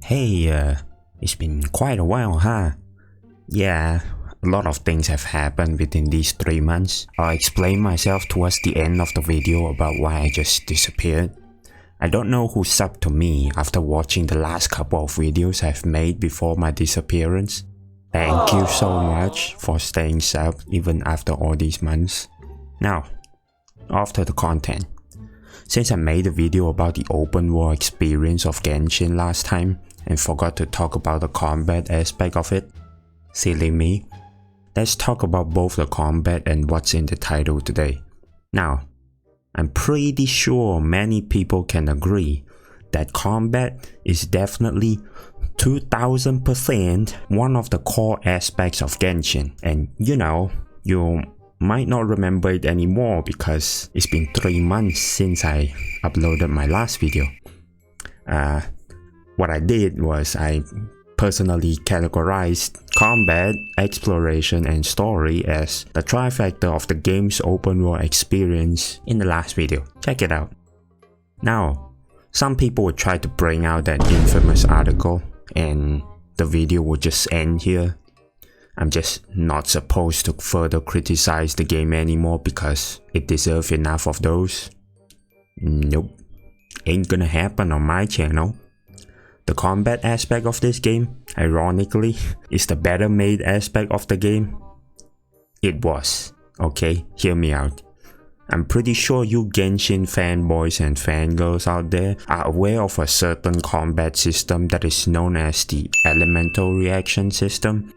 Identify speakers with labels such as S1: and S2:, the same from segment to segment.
S1: Hey, it's been quite a while, huh? Yeah, a lot of things have happened within these 3 months. I'll explain myself towards the end of the video about why I just disappeared. I don't know who subbed to me after watching the last couple of videos I've made before my disappearance. Thank you so much for staying sub even after all these months. Now, after the content. Since I made a video about the open world experience of Genshin last time and forgot to talk about the combat aspect of it, silly me, let's talk about both the combat and what's in the title today. Now, I'm pretty sure many people can agree that combat is definitely 2000% one of the core aspects of Genshin, and you might not remember it anymore because it's been 3 months since I uploaded my last video. What I did was I personally categorized combat, exploration, and story as the trifecta of the game's open world experience in the last video. Check it out. Now, some people would try to bring out that infamous article and the video would just end here. I'm just not supposed to further criticize the game anymore because it deserves enough of those. Nope, ain't gonna happen on my channel. The combat aspect of this game, ironically, is the better made aspect of the game. It was. Okay, hear me out. I'm pretty sure you Genshin fanboys and fangirls out there are aware of a certain combat system that is known as the elemental reaction system.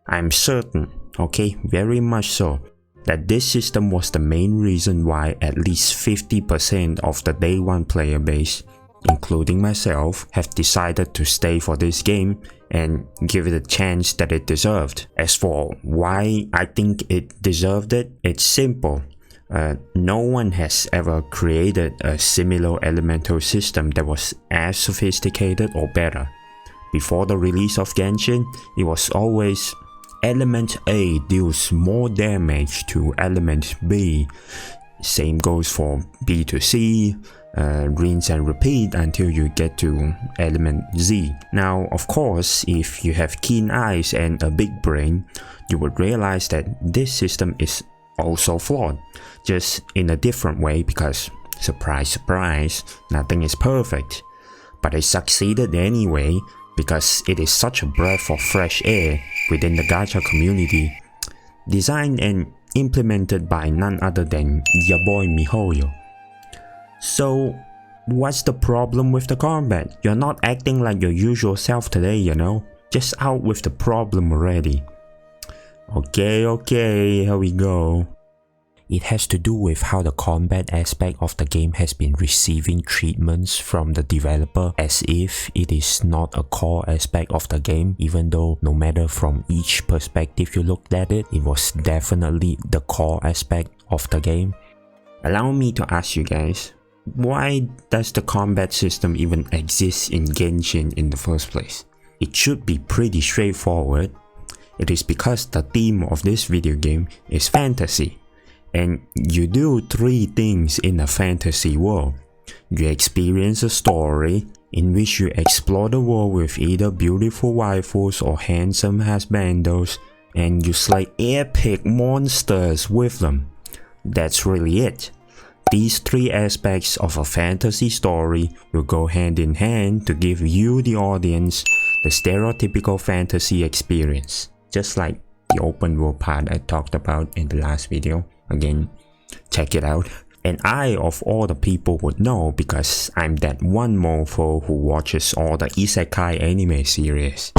S1: I'm certain, okay, very much so, that this system was the main reason why at least 50% of the day one player base, including myself, have decided to stay for this game and give it a chance that it deserved. As for why I think it deserved it, it's simple. No one has ever created a similar elemental system that was as sophisticated or better. Before the release of Genshin, it was always Element A deals more damage to Element B. Same goes for B to C, rinse and repeat until you get to Element Z. Now, of course, if you have keen eyes and a big brain, you would realize that this system is also flawed, just in a different way because, surprise surprise, nothing is perfect. But it succeeded anyway because it is such a breath of fresh air within the gacha community, designed and implemented by none other than your boy MiHoYo. So, what's the problem with the combat? You're not acting like your usual self today, Just out with the problem already. Okay, here we go. It has to do with how the combat aspect of the game has been receiving treatments from the developer as if it is not a core aspect of the game, even though no matter from each perspective you looked at it, it was definitely the core aspect of the game. Allow me to ask you guys, why does the combat system even exist in Genshin in the first place? It should be pretty straightforward. It is because the theme of this video game is fantasy. And you do 3 things in a fantasy world. You experience a story in which you explore the world with either beautiful waifus or handsome husbandos, and you slay epic monsters with them. That's really it. These 3 aspects of a fantasy story will go hand in hand to give you, the audience, the stereotypical fantasy experience. Just like the open world part I talked about in the last video. Again, check it out. And I, of all the people, would know because I'm that one mofo who watches all the isekai anime series.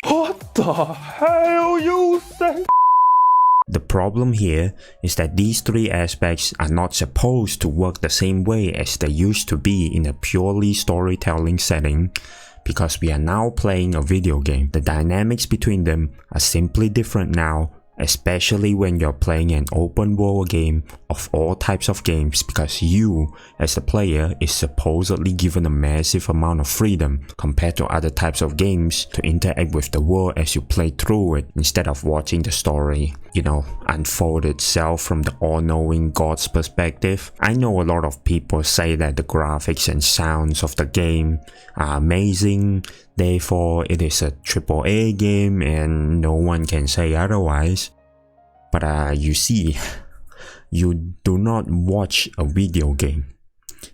S2: What the hell you say?
S1: The problem here is that these 3 aspects are not supposed to work the same way as they used to be in a purely storytelling setting because we are now playing a video game. The dynamics between them are simply different now, especially when you're playing an open world game of all types of games because you, as the player, is supposedly given a massive amount of freedom compared to other types of games to interact with the world as you play through it instead of watching the story, unfold itself from the all-knowing God's perspective. I know a lot of people say that the graphics and sounds of the game are amazing, therefore it is a AAA game and no one can say otherwise. But you see, you do not watch a video game,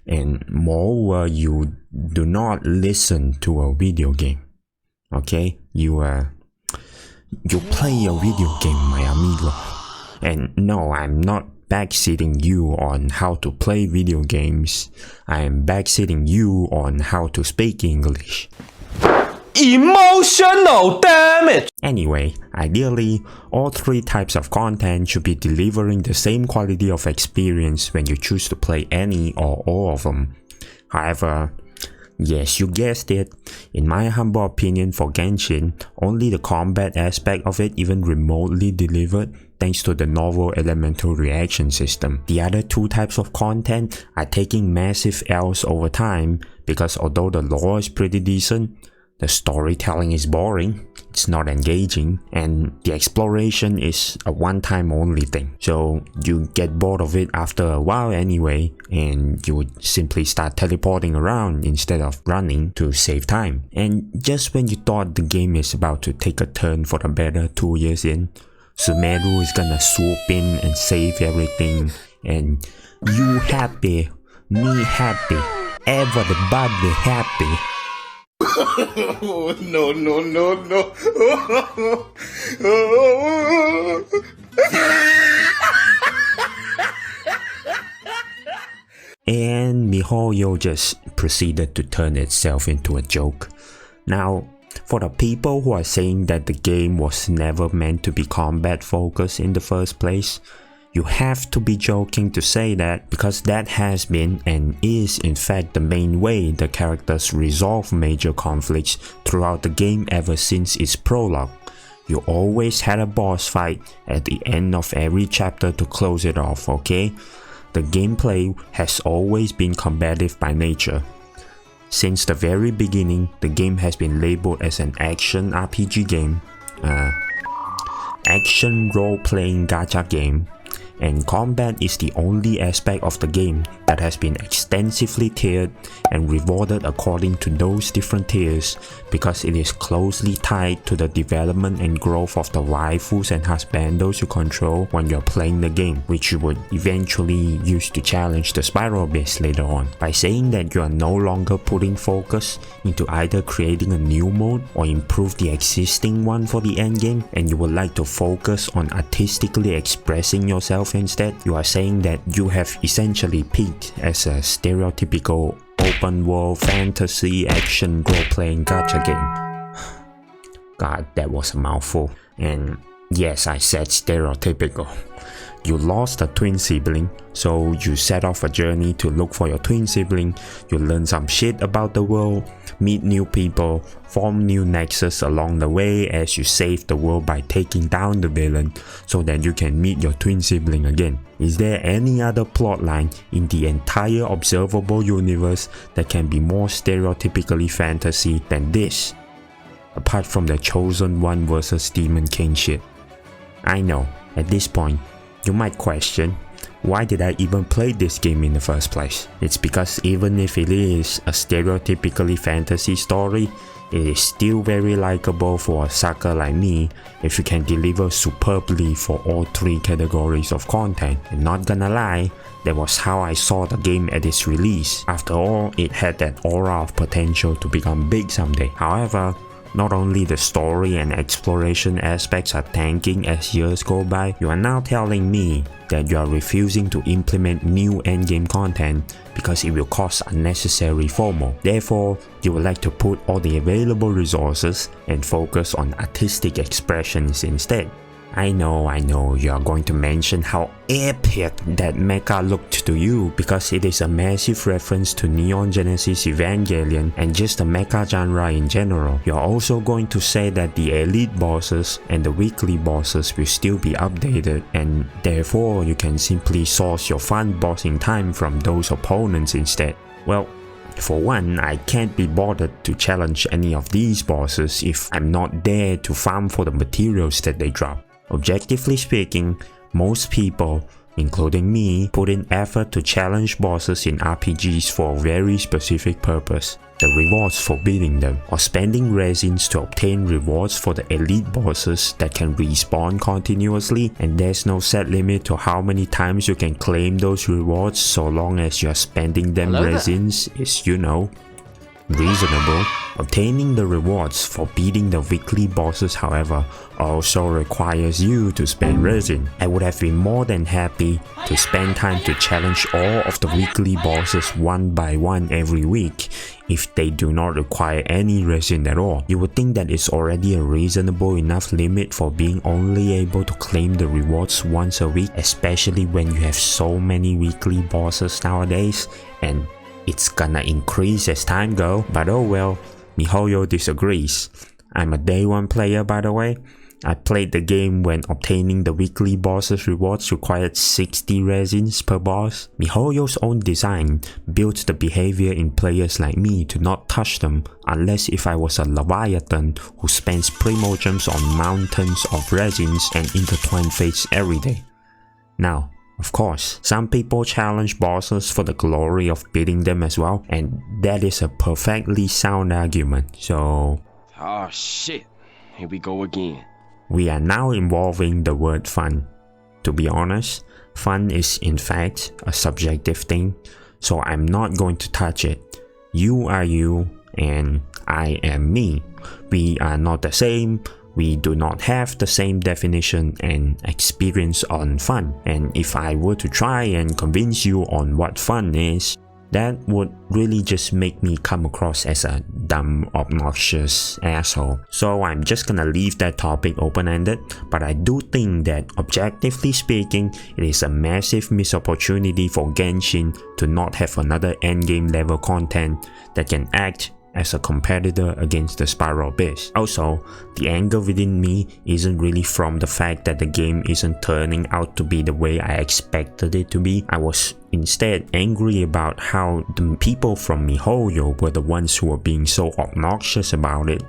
S1: and moreover, you do not listen to a video game. Okay, you play a video game, my amigo. And no, I'm not backseating you on how to play video games. I am backseating you on how to speak English.
S2: Emotional damage!
S1: Anyway, ideally, all three types of content should be delivering the same quality of experience when you choose to play any or all of them. However, yes, you guessed it, in my humble opinion for Genshin, only the combat aspect of it even remotely delivered thanks to the novel elemental reaction system. The other two types of content are taking massive L's over time because although the lore is pretty decent, the storytelling is boring, it's not engaging, and the exploration is a one-time only thing. So you get bored of it after a while anyway, and you would simply start teleporting around instead of running to save time. And just when you thought the game is about to take a turn for the better 2 years in, Sumeru is gonna swoop in and save everything, and you happy, me happy, everybody happy.
S2: No.
S1: And MiHoYo just proceeded to turn itself into a joke. Now, for the people who are saying that the game was never meant to be combat focused in the first place, you have to be joking to say that, because that has been and is in fact the main way the characters resolve major conflicts throughout the game ever since its prologue. You always had a boss fight at the end of every chapter to close it off, okay? The gameplay has always been combative by nature. Since the very beginning, the game has been labeled as an action RPG game, action role-playing gacha game, and combat is the only aspect of the game that has been extensively tiered and rewarded according to those different tiers because it is closely tied to the development and growth of the waifus and husbandos you control when you're playing the game, which you would eventually use to challenge the spiral base later on. By saying that you are no longer putting focus into either creating a new mode or improve the existing one for the endgame, and you would like to focus on artistically expressing yourself instead, you are saying that you have essentially peaked as a stereotypical open world fantasy action role-playing gacha game. God, that was a mouthful. And yes, I said stereotypical. You lost a twin sibling, so you set off a journey to look for your twin sibling. You learn some shit about the world, meet new people, form new nexus along the way as you save the world by taking down the villain so that you can meet your twin sibling again. Is there any other plotline in the entire observable universe that can be more stereotypically fantasy than this? Apart from the Chosen One versus Demon King shit. I know, at this point, you might question, why did I even play this game in the first place? It's because even if it is a stereotypically fantasy story, it is still very likable for a sucker like me if you can deliver superbly for all three categories of content. And not gonna lie, that was how I saw the game at its release. After all, it had that aura of potential to become big someday. However, not only the story and exploration aspects are tanking as years go by, you are now telling me that you are refusing to implement new endgame content because it will cause unnecessary FOMO. Therefore, you would like to put all the available resources and focus on artistic expressions instead. I know, you are going to mention how epic that mecha looked to you because it is a massive reference to Neon Genesis Evangelion and just the mecha genre in general. You're also going to say that the elite bosses and the weekly bosses will still be updated and therefore you can simply source your fun bossing time from those opponents instead. Well, for one, I can't be bothered to challenge any of these bosses if I'm not there to farm for the materials that they drop. Objectively speaking, most people, including me, put in effort to challenge bosses in RPGs for a very specific purpose. The rewards for beating them, or spending resins to obtain rewards for the elite bosses that can respawn continuously, and there's no set limit to how many times you can claim those rewards so long as you're spending them resins is, reasonable. Obtaining the rewards for beating the weekly bosses, however, also requires you to spend resin. I would have been more than happy to spend time to challenge all of the weekly bosses one by one every week if they do not require any resin at all. You would think that it's already a reasonable enough limit for being only able to claim the rewards once a week, especially when you have so many weekly bosses nowadays, and it's gonna increase as time goes, but oh well, MiHoYo disagrees. I'm a day one player, by the way. I played the game when obtaining the weekly bosses rewards required 60 resins per boss. MiHoYo's own design built the behavior in players like me to not touch them unless if I was a Leviathan who spends Primogems on mountains of resins and intertwined fates every day. Now, of course, some people challenge bosses for the glory of beating them as well, and that is a perfectly sound argument, so...
S3: Oh shit, here we go again.
S1: We are now involving the word fun. To be honest, fun is in fact a subjective thing, so I'm not going to touch it. You are you, and I am me. We are not the same. We do not have the same definition and experience on fun, and if I were to try and convince you on what fun is, that would really just make me come across as a dumb, obnoxious asshole. So I'm just gonna leave that topic open-ended, but I do think that objectively speaking, it is a massive missed opportunity for Genshin to not have another endgame level content that can act as a competitor against the Spiral Abyss. Also, the anger within me isn't really from the fact that the game isn't turning out to be the way I expected it to be. I was instead angry about how the people from MiHoYo were the ones who were being so obnoxious about it,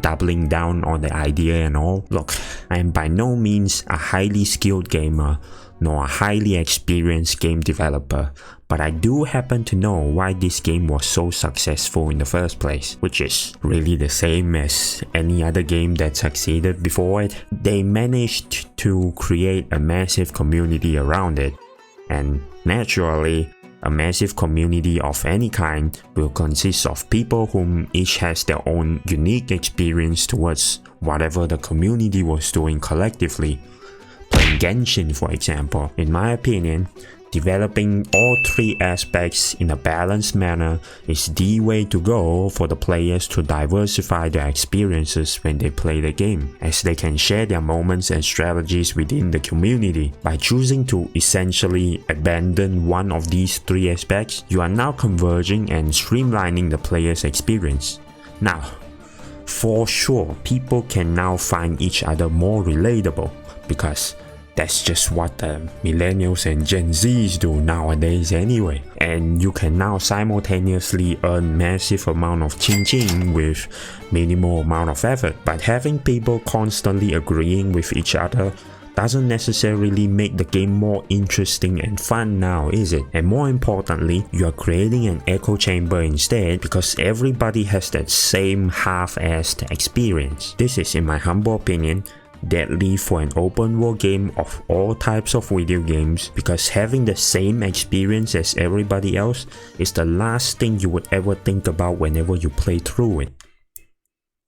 S1: doubling down on the idea and all. Look, I am by no means a highly skilled gamer, nor a highly experienced game developer, but I do happen to know why this game was so successful in the first place, which is really the same as any other game that succeeded before it. They managed to create a massive community around it, and naturally, a massive community of any kind will consist of people whom each has their own unique experience towards whatever the community was doing collectively. Playing Genshin, for example, in my opinion, developing all three aspects in a balanced manner is the way to go for the players to diversify their experiences when they play the game, as they can share their moments and strategies within the community. By choosing to essentially abandon one of these three aspects, you are now converging and streamlining the player's experience. Now, for sure, people can now find each other more relatable, because that's just what the millennials and Gen Zs do nowadays anyway. And you can now simultaneously earn massive amount of ching-ching with minimal amount of effort. But having people constantly agreeing with each other doesn't necessarily make the game more interesting and fun now, is it? And more importantly, you are creating an echo chamber instead, because everybody has that same half-assed experience. This is, in my humble opinion, deadly for an open world game of all types of video games, because having the same experience as everybody else is the last thing you would ever think about whenever you play through it.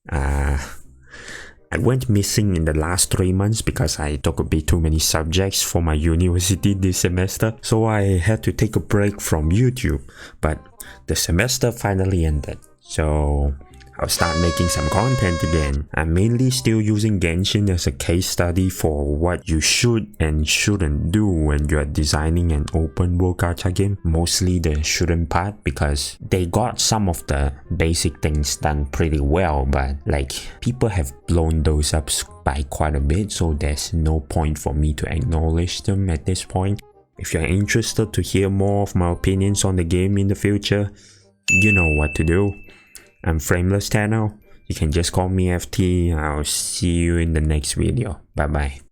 S1: I went missing in the last 3 months because I took a bit too many subjects for my university this semester, so I had to take a break from YouTube, but the semester finally ended, so I'll start making some content again. I'm mainly still using Genshin as a case study for what you should and shouldn't do when you're designing an open world gacha game. Mostly the shouldn't part, because they got some of the basic things done pretty well, but like people have blown those up by quite a bit, so there's no point for me to acknowledge them at this point. If you're interested to hear more of my opinions on the game in the future, you know what to do. I'm Frameless Tano. You can just call me FT. I'll see you in the next video. Bye bye.